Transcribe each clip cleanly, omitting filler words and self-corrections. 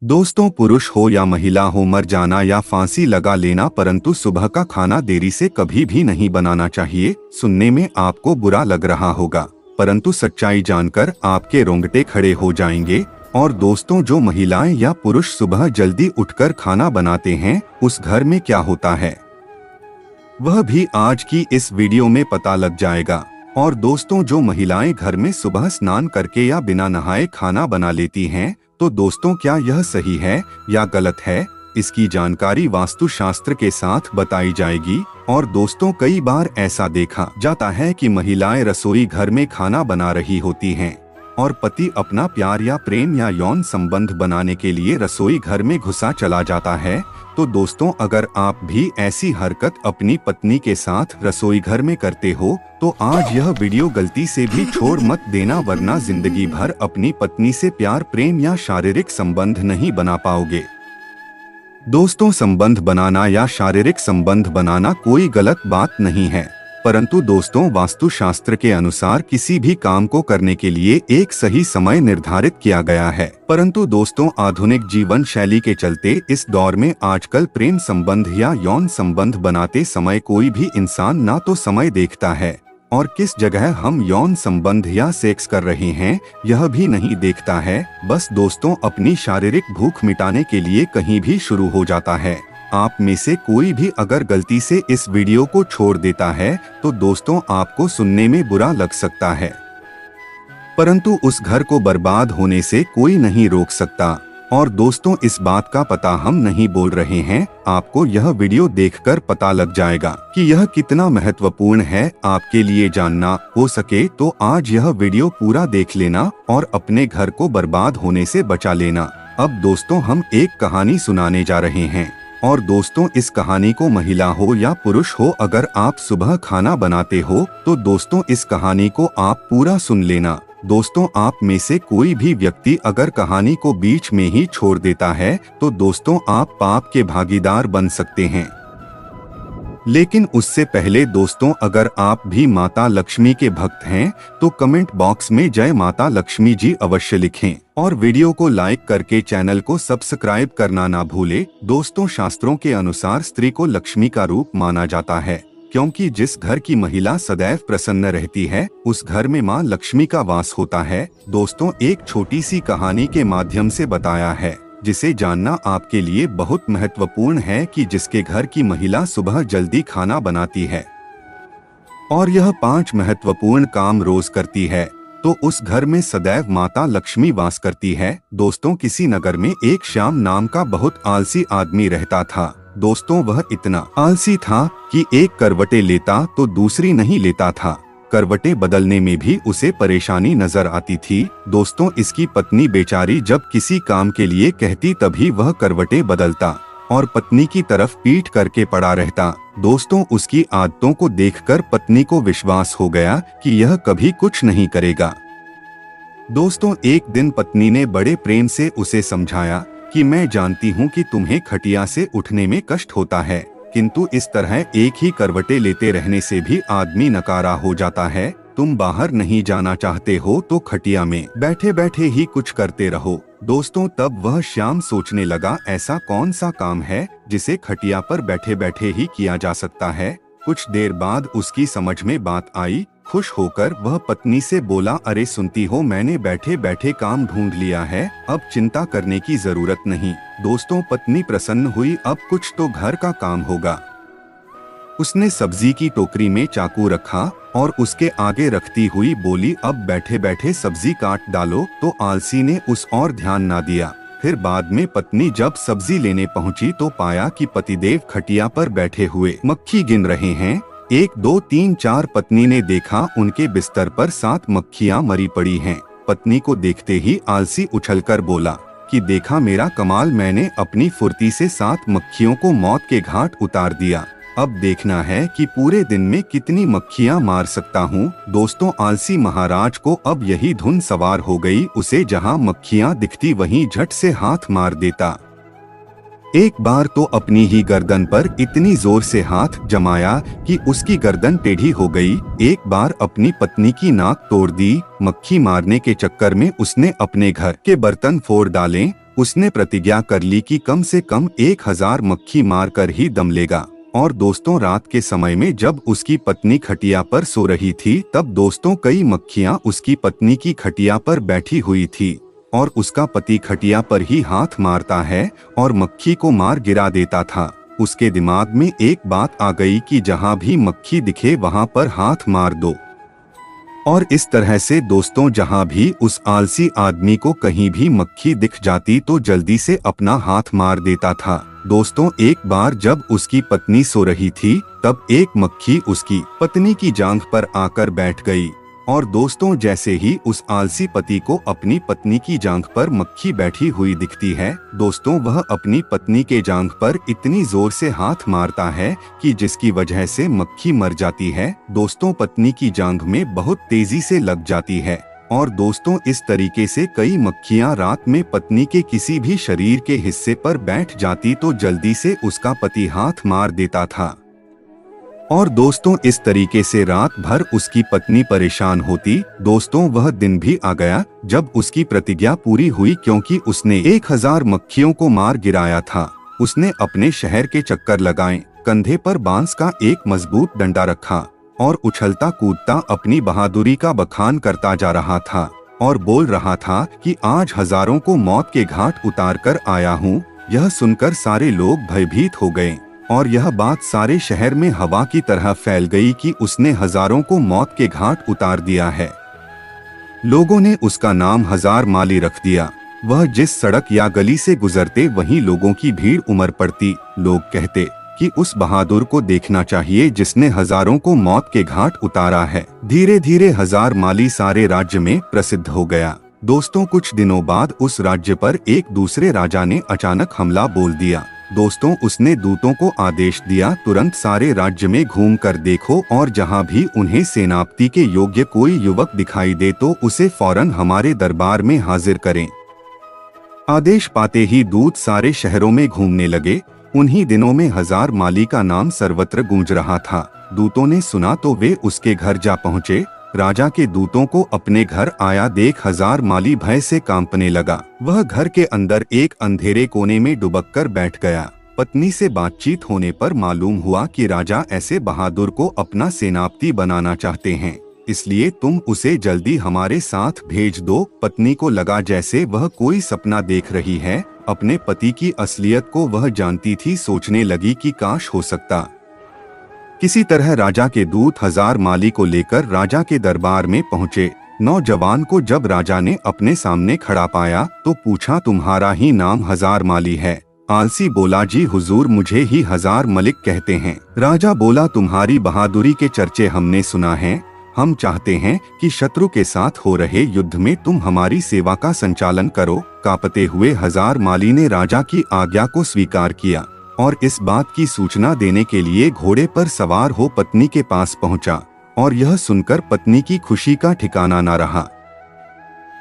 दोस्तों, पुरुष हो या महिला हो, मर जाना या फांसी लगा लेना, परंतु सुबह का खाना देरी से कभी भी नहीं बनाना चाहिए। सुनने में आपको बुरा लग रहा होगा, परंतु सच्चाई जानकर आपके रोंगटे खड़े हो जाएंगे। और दोस्तों, जो महिलाएं या पुरुष सुबह जल्दी उठकर खाना बनाते हैं, उस घर में क्या होता है वह भी आज की इस वीडियो में पता लग जाएगा। और दोस्तों, जो महिलाएं घर में सुबह स्नान करके या बिना नहाए खाना बना लेती हैं, तो दोस्तों क्या यह सही है या गलत है, इसकी जानकारी वास्तुशास्त्र के साथ बताई जाएगी। और दोस्तों, कई बार ऐसा देखा जाता है कि महिलाएं रसोई घर में खाना बना रही होती हैं और पति अपना प्यार या प्रेम या यौन संबंध बनाने के लिए रसोई घर में घुसा चला जाता है। तो दोस्तों, अगर आप भी ऐसी हरकत अपनी पत्नी के साथ रसोई घर में करते हो, तो आज यह वीडियो गलती से भी छोड़ मत देना, वरना जिंदगी भर अपनी पत्नी से प्यार, प्रेम या शारीरिक संबंध नहीं बना पाओगे। दोस्तों, संबंध बनाना या शारीरिक संबंध बनाना कोई गलत बात नहीं है, परंतु दोस्तों, वास्तुशास्त्र के अनुसार किसी भी काम को करने के लिए एक सही समय निर्धारित किया गया है। परंतु दोस्तों, आधुनिक जीवन शैली के चलते इस दौर में आजकल प्रेम संबंध या यौन संबंध बनाते समय कोई भी इंसान ना तो समय देखता है और किस जगह हम यौन संबंध या सेक्स कर रहे हैं यह भी नहीं देखता है। बस दोस्तों, अपनी शारीरिक भूख मिटाने के लिए कहीं भी शुरू हो जाता है। आप में से कोई भी अगर गलती से इस वीडियो को छोड़ देता है, तो दोस्तों, आपको सुनने में बुरा लग सकता है, परंतु उस घर को बर्बाद होने से कोई नहीं रोक सकता। और दोस्तों, इस बात का पता हम नहीं बोल रहे हैं, आपको यह वीडियो देखकर पता लग जाएगा कि यह कितना महत्वपूर्ण है आपके लिए जानना। हो सके तो आज यह वीडियो पूरा देख लेना और अपने घर को बर्बाद होने से बचा लेना। अब दोस्तों, हम एक कहानी सुनाने जा रहे हैं। और दोस्तों, इस कहानी को महिला हो या पुरुष हो, अगर आप सुबह खाना बनाते हो, तो दोस्तों, इस कहानी को आप पूरा सुन लेना। दोस्तों, आप में से कोई भी व्यक्ति अगर कहानी को बीच में ही छोड़ देता है, तो दोस्तों, आप पाप के भागीदार बन सकते हैं। लेकिन उससे पहले दोस्तों, अगर आप भी माता लक्ष्मी के भक्त हैं, तो कमेंट बॉक्स में जय माता लक्ष्मी जी अवश्य लिखें और वीडियो को लाइक करके चैनल को सब्सक्राइब करना ना भूले। दोस्तों, शास्त्रों के अनुसार स्त्री को लक्ष्मी का रूप माना जाता है, क्योंकि जिस घर की महिला सदैव प्रसन्न रहती है, उस घर में मां लक्ष्मी का वास होता है। दोस्तों, एक छोटी सी कहानी के माध्यम से बताया है, जिसे जानना आपके लिए बहुत महत्वपूर्ण है कि जिसके घर की महिला सुबह जल्दी खाना बनाती है और यह 5 महत्वपूर्ण काम रोज करती है, तो उस घर में सदैव माता लक्ष्मी वास करती है। दोस्तों, किसी नगर में एक श्याम नाम का बहुत आलसी आदमी रहता था। दोस्तों, वह इतना आलसी था कि एक करवटें लेता तो दूसरी नहीं लेता था। करवटें बदलने में भी उसे परेशानी नजर आती थी। दोस्तों, इसकी पत्नी बेचारी जब किसी काम के लिए कहती तभी वह करवटें बदलता और पत्नी की तरफ पीठ करके पड़ा रहता। दोस्तों, उसकी आदतों को देखकर पत्नी को विश्वास हो गया कि यह कभी कुछ नहीं करेगा। दोस्तों, एक दिन पत्नी ने बड़े प्रेम से उसे समझाया कि मैं जानती हूँ कि तुम्हें खटिया से उठने में कष्ट होता है, किंतु इस तरह एक ही करवटें लेते रहने से भी आदमी नकारा हो जाता है। तुम बाहर नहीं जाना चाहते हो तो खटिया में बैठे बैठे ही कुछ करते रहो। दोस्तों, तब वह श्याम सोचने लगा, ऐसा कौन सा काम है जिसे खटिया पर बैठे बैठे ही किया जा सकता है। कुछ देर बाद उसकी समझ में बात आई। खुश होकर वह पत्नी से बोला, अरे सुनती हो, मैंने बैठे बैठे काम ढूंढ लिया है, अब चिंता करने की जरूरत नहीं। दोस्तों, पत्नी प्रसन्न हुई, अब कुछ तो घर का काम होगा। उसने सब्जी की टोकरी में चाकू रखा और उसके आगे रखती हुई बोली, अब बैठे बैठे सब्जी काट डालो। तो आलसी ने उस और ध्यान ना दिया। फिर बाद में पत्नी जब सब्जी लेने पहुंची तो पाया कि पतिदेव खटिया पर बैठे हुए मक्खी गिन रहे हैं। 1 2 3 4 पत्नी ने देखा, उनके बिस्तर पर 7 मक्खियां मरी पड़ी हैं। पत्नी को देखते ही आलसी उछलकर बोला कि देखा मेरा कमाल, मैंने अपनी फुर्ती से 7 मक्खियों को मौत के घाट उतार दिया। अब देखना है कि पूरे दिन में कितनी मक्खियां मार सकता हूँ। दोस्तों, आलसी महाराज को अब यही धुन सवार हो गई। उसे जहाँ मक्खियां दिखती वहीं झट से हाथ मार देता। एक बार तो अपनी ही गर्दन पर इतनी जोर से हाथ जमाया कि उसकी गर्दन टेढ़ी हो गई। एक बार अपनी पत्नी की नाक तोड़ दी। मक्खी मारने के चक्कर में उसने अपने घर के बर्तन फोड़ डाले। उसने प्रतिज्ञा कर ली कि कम से कम 1000 मक्खी मारकर ही दम लेगा। और दोस्तों, रात के समय में जब उसकी पत्नी खटिया पर सो रही थी, तब दोस्तों कई मक्खियां उसकी पत्नी की खटिया पर बैठी हुई थी और उसका पति खटिया पर ही हाथ मारता है और मक्खी को मार गिरा देता था। उसके दिमाग में एक बात आ गई कि जहां भी मक्खी दिखे वहां पर हाथ मार दो। और इस तरह से दोस्तों, जहां भी उस आलसी आदमी को कहीं भी मक्खी दिख जाती तो जल्दी से अपना हाथ मार देता था। दोस्तों, एक बार जब उसकी पत्नी सो रही थी, तब एक मक्खी उसकी पत्नी की जांघ पर आकर बैठ गई। और दोस्तों, जैसे ही उस आलसी पति को अपनी पत्नी की जांघ पर मक्खी बैठी हुई दिखती है, दोस्तों वह अपनी पत्नी के जांघ पर इतनी जोर से हाथ मारता है कि जिसकी वजह से मक्खी मर जाती है। दोस्तों, पत्नी की जांघ में बहुत तेजी से लग जाती है। और दोस्तों, इस तरीके से कई मक्खियां रात में पत्नी के किसी भी शरीर के हिस्से पर बैठ जाती तो जल्दी से उसका पति हाथ मार देता था। और दोस्तों, इस तरीके से रात भर उसकी पत्नी परेशान होती। दोस्तों, वह दिन भी आ गया जब उसकी प्रतिज्ञा पूरी हुई, क्योंकि उसने 1000 मक्खियों को मार गिराया था। उसने अपने शहर के चक्कर लगाए, कंधे पर बांस का एक मजबूत डंडा रखा और उछलता कूदता अपनी बहादुरी का बखान करता जा रहा था और बोल रहा था कि आज हजारों को मौत के घाट उतार कर आया हूँ। यह सुनकर सारे लोग भयभीत हो गए और यह बात सारे शहर में हवा की तरह फैल गई कि उसने हजारों को मौत के घाट उतार दिया है। लोगों ने उसका नाम हजार माली रख दिया। वह जिस सड़क या गली से गुजरते वहीं लोगों की भीड़ उमड़ पड़ती। लोग कहते कि उस बहादुर को देखना चाहिए जिसने हजारों को मौत के घाट उतारा है। धीरे धीरे हजार माली सारे राज्य में प्रसिद्ध हो गया। दोस्तों, कुछ दिनों बाद उस राज्य पर एक दूसरे राजा ने अचानक हमला बोल दिया। दोस्तों, उसने दूतों को आदेश दिया, तुरंत सारे राज्य में घूम कर देखो और जहां भी उन्हें सेनापति के योग्य कोई युवक दिखाई दे तो उसे फौरन हमारे दरबार में हाजिर करें। आदेश पाते ही दूत सारे शहरों में घूमने लगे। उन्हीं दिनों में हजार माली का नाम सर्वत्र गूंज रहा था। दूतों ने सुना तो वे उसके घर जा पहुँचे। राजा के दूतों को अपने घर आया देख हजार माली भय से कांपने लगा। वह घर के अंदर एक अंधेरे कोने में दुबक कर बैठ गया। पत्नी से बातचीत होने पर मालूम हुआ कि राजा ऐसे बहादुर को अपना सेनापति बनाना चाहते हैं, इसलिए तुम उसे जल्दी हमारे साथ भेज दो। पत्नी को लगा जैसे वह कोई सपना देख रही है। अपने पति की असलियत को वह जानती थी। सोचने लगी कि काश हो सकता किसी तरह राजा के दूत हजार माली को लेकर राजा के दरबार में पहुँचे। नौजवान को जब राजा ने अपने सामने खड़ा पाया तो पूछा, तुम्हारा ही नाम हजार माली है? आलसी बोला, जी हुजूर, मुझे ही हजार मलिक कहते हैं। राजा बोला, तुम्हारी बहादुरी के चर्चे हमने सुना है। हम चाहते हैं कि शत्रु के साथ हो रहे युद्ध में तुम हमारी सेवा का संचालन करो। कांपते हुए हजार माली ने राजा की आज्ञा को स्वीकार किया और इस बात की सूचना देने के लिए घोड़े पर सवार हो पत्नी के पास पहुंचा। और यह सुनकर पत्नी की खुशी का ठिकाना न रहा।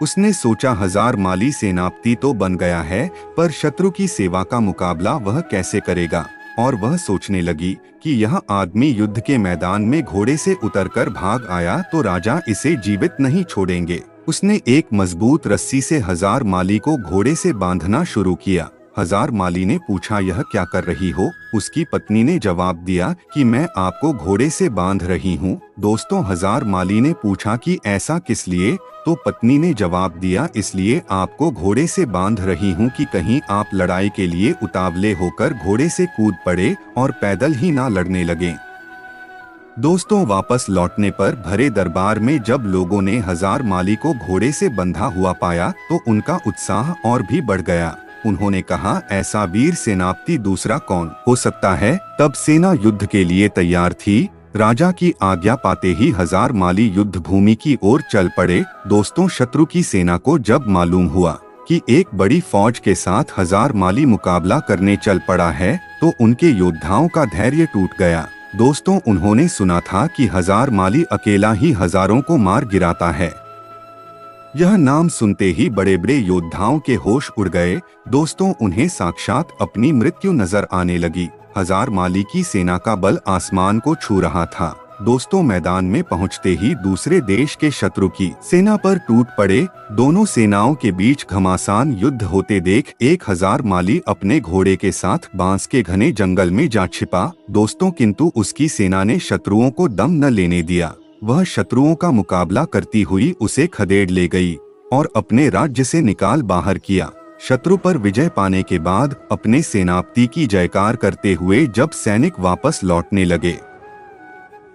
उसने सोचा, हजार माली सेनापति तो बन गया है, पर शत्रु की सेवा का मुकाबला वह कैसे करेगा। और वह सोचने लगी कि यह आदमी युद्ध के मैदान में घोड़े से उतरकर भाग आया तो राजा इसे जीवित नहीं छोड़ेंगे। उसने एक मजबूत रस्सी से हजार माली को घोड़े से बांधना शुरू किया। हजार माली ने पूछा, यह क्या कर रही हो? उसकी पत्नी ने जवाब दिया कि मैं आपको घोड़े से बांध रही हूँ। दोस्तों, हजार माली ने पूछा कि ऐसा किस लिए? तो पत्नी ने जवाब दिया, इसलिए आपको घोड़े से बांध रही हूँ कि कहीं आप लड़ाई के लिए उतावले होकर घोड़े से कूद पड़े और पैदल ही ना लड़ने लगे। दोस्तों, वापस लौटने पर भरे दरबार में जब लोगों ने हजार माली को घोड़े से बंधा हुआ पाया तो उनका उत्साह और भी बढ़ गया। उन्होंने कहा, ऐसा वीर सेनापति दूसरा कौन हो सकता है? तब सेना युद्ध के लिए तैयार थी। राजा की आज्ञा पाते ही हजार माली युद्ध भूमि की ओर चल पड़े। दोस्तों, शत्रु की सेना को जब मालूम हुआ कि एक बड़ी फौज के साथ हजार माली मुकाबला करने चल पड़ा है तो उनके योद्धाओं का धैर्य टूट गया। दोस्तों, उन्होंने सुना था कि हजार माली अकेला ही हजारों को मार गिराता है। यह नाम सुनते ही बड़े बड़े योद्धाओं के होश उड़ गए। दोस्तों, उन्हें साक्षात अपनी मृत्यु नजर आने लगी। हजार माली की सेना का बल आसमान को छू रहा था। दोस्तों मैदान में पहुंचते ही दूसरे देश के शत्रु की सेना पर टूट पड़े। दोनों सेनाओं के बीच घमासान युद्ध होते देख 1000 माली अपने घोड़े के साथ बांस के घने जंगल में जा छिपा। दोस्तों किंतु उसकी सेना ने शत्रुओं को दम न लेने दिया। वह शत्रुओं का मुकाबला करती हुई उसे खदेड़ ले गई और अपने राज्य से निकाल बाहर किया। शत्रु पर विजय पाने के बाद अपने सेनापति की जयकार करते हुए जब सैनिक वापस लौटने लगे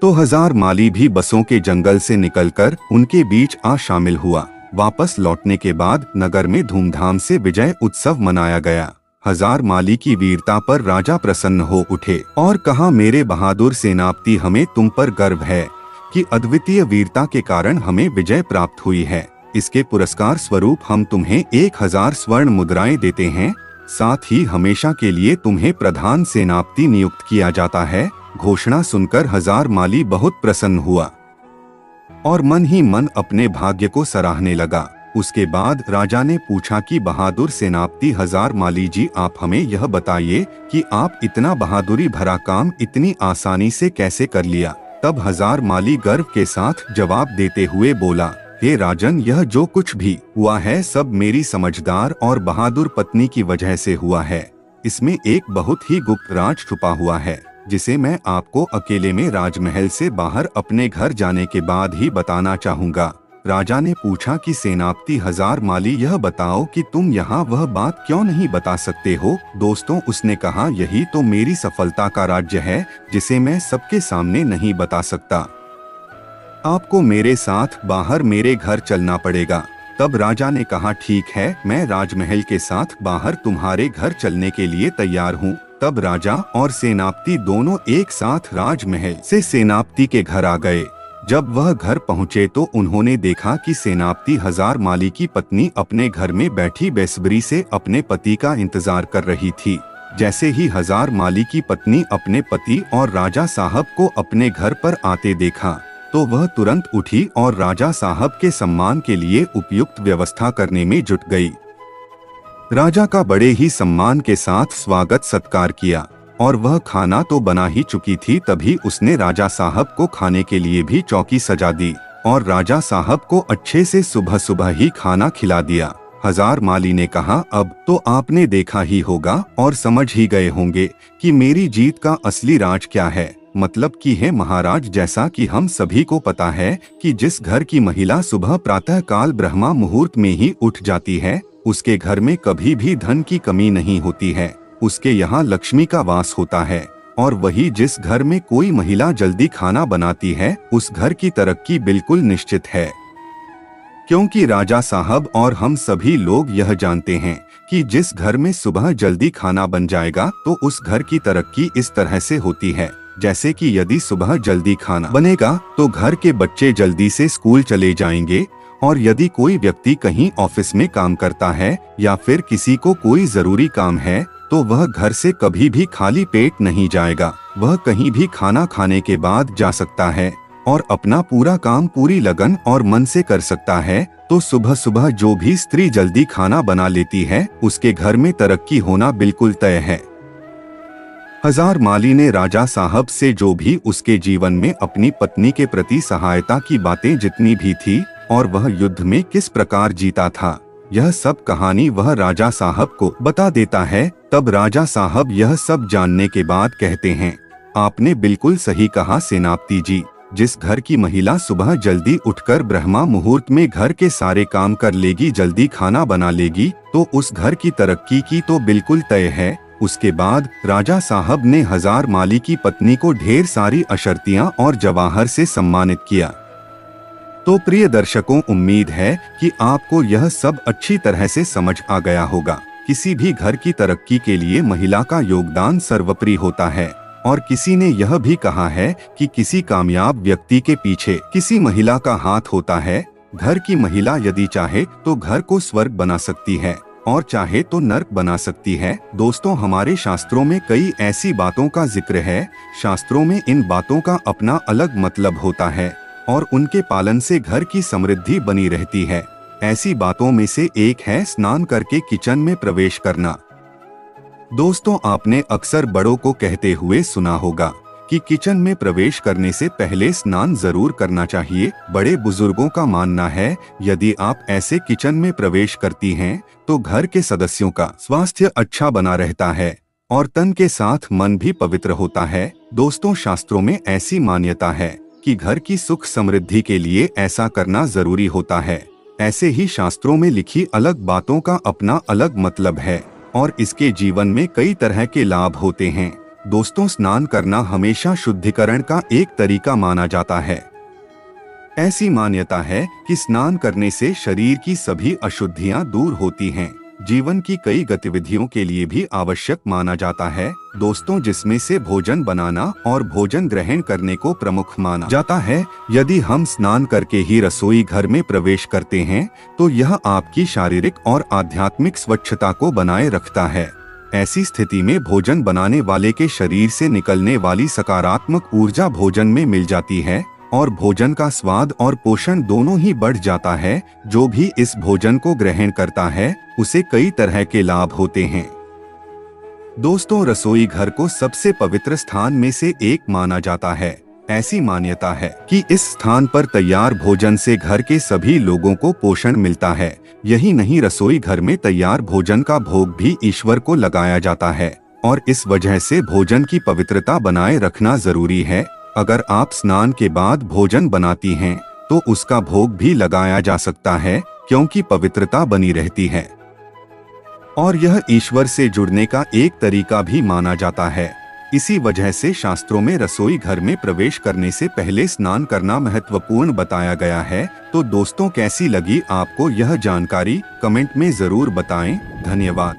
तो 1000 माली भी बसों के जंगल से निकलकर उनके बीच आ शामिल हुआ। वापस लौटने के बाद नगर में धूमधाम से विजय उत्सव मनाया गया। 1000 माली की वीरता पर राजा प्रसन्न हो उठे और कहा, मेरे बहादुर सेनापति, हमें तुम पर गर्व है कि अद्वितीय वीरता के कारण हमें विजय प्राप्त हुई है। इसके पुरस्कार स्वरूप हम तुम्हें 1000 स्वर्ण मुद्राएं देते हैं। साथ ही हमेशा के लिए तुम्हें प्रधान सेनापति नियुक्त किया जाता है। घोषणा सुनकर 1000 माली बहुत प्रसन्न हुआ और मन ही मन अपने भाग्य को सराहने लगा। उसके बाद राजा ने पूछा कि बहादुर सेनापति 1000 माली जी, आप हमें यह बताइए कि आप इतना बहादुरी भरा काम इतनी आसानी से कैसे कर लिया। तब 1000 माली गर्व के साथ जवाब देते हुए बोला, हे राजन, यह जो कुछ भी हुआ है सब मेरी समझदार और बहादुर पत्नी की वजह से हुआ है। इसमें एक बहुत ही गुप्त राज छुपा हुआ है जिसे मैं आपको अकेले में राजमहल से बाहर अपने घर जाने के बाद ही बताना चाहूँगा। राजा ने पूछा कि सेनापति 1000 माली, यह बताओ कि तुम यहाँ वह बात क्यों नहीं बता सकते हो। दोस्तों, उसने कहा, यही तो मेरी सफलता का राज्य है जिसे मैं सबके सामने नहीं बता सकता। आपको मेरे साथ बाहर मेरे घर चलना पड़ेगा। तब राजा ने कहा, ठीक है, मैं राजमहल के साथ बाहर तुम्हारे घर चलने के लिए तैयार हूँ। तब राजा और सेनापति दोनों एक साथ राजमहल से सेनापति के घर आ गए। जब वह घर पहुँचे तो उन्होंने देखा कि सेनापति 1000 माली की पत्नी अपने घर में बैठी बेसब्री से अपने पति का इंतजार कर रही थी। जैसे ही 1000 माली की पत्नी अपने पति और राजा साहब को अपने घर पर आते देखा तो वह तुरंत उठी और राजा साहब के सम्मान के लिए उपयुक्त व्यवस्था करने में जुट गई। राजा का बड़े ही सम्मान के साथ स्वागत सत्कार किया और वह खाना तो बना ही चुकी थी, तभी उसने राजा साहब को खाने के लिए भी चौकी सजा दी और राजा साहब को अच्छे से सुबह सुबह ही खाना खिला दिया। 1000 माली ने कहा, अब तो आपने देखा ही होगा और समझ ही गए होंगे कि मेरी जीत का असली राज क्या है। मतलब कि है महाराज, जैसा कि हम सभी को पता है कि जिस घर की महिला सुबह प्रातः काल ब्रह्मा मुहूर्त में ही उठ जाती है उसके घर में कभी भी धन की कमी नहीं होती है। उसके यहाँ लक्ष्मी का वास होता है। और वही जिस घर में कोई महिला जल्दी खाना बनाती है उस घर की तरक्की बिल्कुल निश्चित है। क्योंकि राजा साहब और हम सभी लोग यह जानते हैं कि जिस घर में सुबह जल्दी खाना बन जाएगा तो उस घर की तरक्की इस तरह से होती है, जैसे कि यदि सुबह जल्दी खाना बनेगा तो घर के बच्चे जल्दी से स्कूल चले जाएंगे, और यदि कोई व्यक्ति कहीं ऑफिस में काम करता है या फिर किसी को कोई जरूरी काम है तो वह घर से कभी भी खाली पेट नहीं जाएगा। वह कहीं भी खाना खाने के बाद जा सकता है और अपना पूरा काम पूरी लगन और मन से कर सकता है। तो सुबह सुबह जो भी स्त्री जल्दी खाना बना लेती है उसके घर में तरक्की होना बिल्कुल तय है। 1000 माली ने राजा साहब से जो भी उसके जीवन में अपनी पत्नी के प्रति सहायता की बातें जितनी भी थी और वह युद्ध में किस प्रकार जीता था, यह सब कहानी वह राजा साहब को बता देता है। तब राजा साहब यह सब जानने के बाद कहते हैं, आपने बिल्कुल सही कहा सेनापति जी। जिस घर की महिला सुबह जल्दी उठकर ब्रह्मा मुहूर्त में घर के सारे काम कर लेगी, जल्दी खाना बना लेगी, तो उस घर की तरक्की की तो बिल्कुल तय है। उसके बाद राजा साहब ने 1000 माली की पत्नी को ढेर सारी अशर्तियां और जवाहर से सम्मानित किया। तो प्रिय दर्शकों, उम्मीद है कि आपको यह सब अच्छी तरह से समझ आ गया होगा। किसी भी घर की तरक्की के लिए महिला का योगदान सर्वोपरि होता है और किसी ने यह भी कहा है कि किसी कामयाब व्यक्ति के पीछे किसी महिला का हाथ होता है। घर की महिला यदि चाहे तो घर को स्वर्ग बना सकती है और चाहे तो नर्क बना सकती है। दोस्तों, हमारे शास्त्रों में कई ऐसी बातों का जिक्र है। शास्त्रों में इन बातों का अपना अलग मतलब होता है और उनके पालन से घर की समृद्धि बनी रहती है। ऐसी बातों में से एक है स्नान करके किचन में प्रवेश करना। दोस्तों, आपने अक्सर बड़ों को कहते हुए सुना होगा कि किचन में प्रवेश करने से पहले स्नान जरूर करना चाहिए। बड़े बुजुर्गों का मानना है यदि आप ऐसे किचन में प्रवेश करती हैं तो घर के सदस्यों का स्वास्थ्य अच्छा बना रहता है और तन के साथ मन भी पवित्र होता है। दोस्तों, शास्त्रों में ऐसी मान्यता है कि घर की सुख समृद्धि के लिए ऐसा करना जरूरी होता है। ऐसे ही शास्त्रों में लिखी अलग बातों का अपना अलग मतलब है और इसके जीवन में कई तरह के लाभ होते हैं। दोस्तों, स्नान करना हमेशा शुद्धिकरण का एक तरीका माना जाता है। ऐसी मान्यता है कि स्नान करने से शरीर की सभी अशुद्धियां दूर होती हैं। जीवन की कई गतिविधियों के लिए भी आवश्यक माना जाता है दोस्तों, जिसमें से भोजन बनाना और भोजन ग्रहण करने को प्रमुख माना जाता है। यदि हम स्नान करके ही रसोई घर में प्रवेश करते हैं तो यह आपकी शारीरिक और आध्यात्मिक स्वच्छता को बनाए रखता है। ऐसी स्थिति में भोजन बनाने वाले के शरीर से निकलने वाली सकारात्मक ऊर्जा भोजन में मिल जाती है और भोजन का स्वाद और पोषण दोनों ही बढ़ जाता है। जो भी इस भोजन को ग्रहण करता है उसे कई तरह के लाभ होते हैं। दोस्तों, रसोई घर को सबसे पवित्र स्थान में से एक माना जाता है। ऐसी मान्यता है कि इस स्थान पर तैयार भोजन से घर के सभी लोगों को पोषण मिलता है। यही नहीं, रसोई घर में तैयार भोजन का भोग भी ईश्वर को लगाया जाता है और इस वजह से भोजन की पवित्रता बनाए रखना जरूरी है। अगर आप स्नान के बाद भोजन बनाती हैं तो उसका भोग भी लगाया जा सकता है क्योंकि पवित्रता बनी रहती है और यह ईश्वर से जुड़ने का एक तरीका भी माना जाता है। इसी वजह से शास्त्रों में रसोई घर में प्रवेश करने से पहले स्नान करना महत्वपूर्ण बताया गया है। तो दोस्तों, कैसी लगी आपको यह जानकारी? कमेंट में जरूर बताएं। धन्यवाद।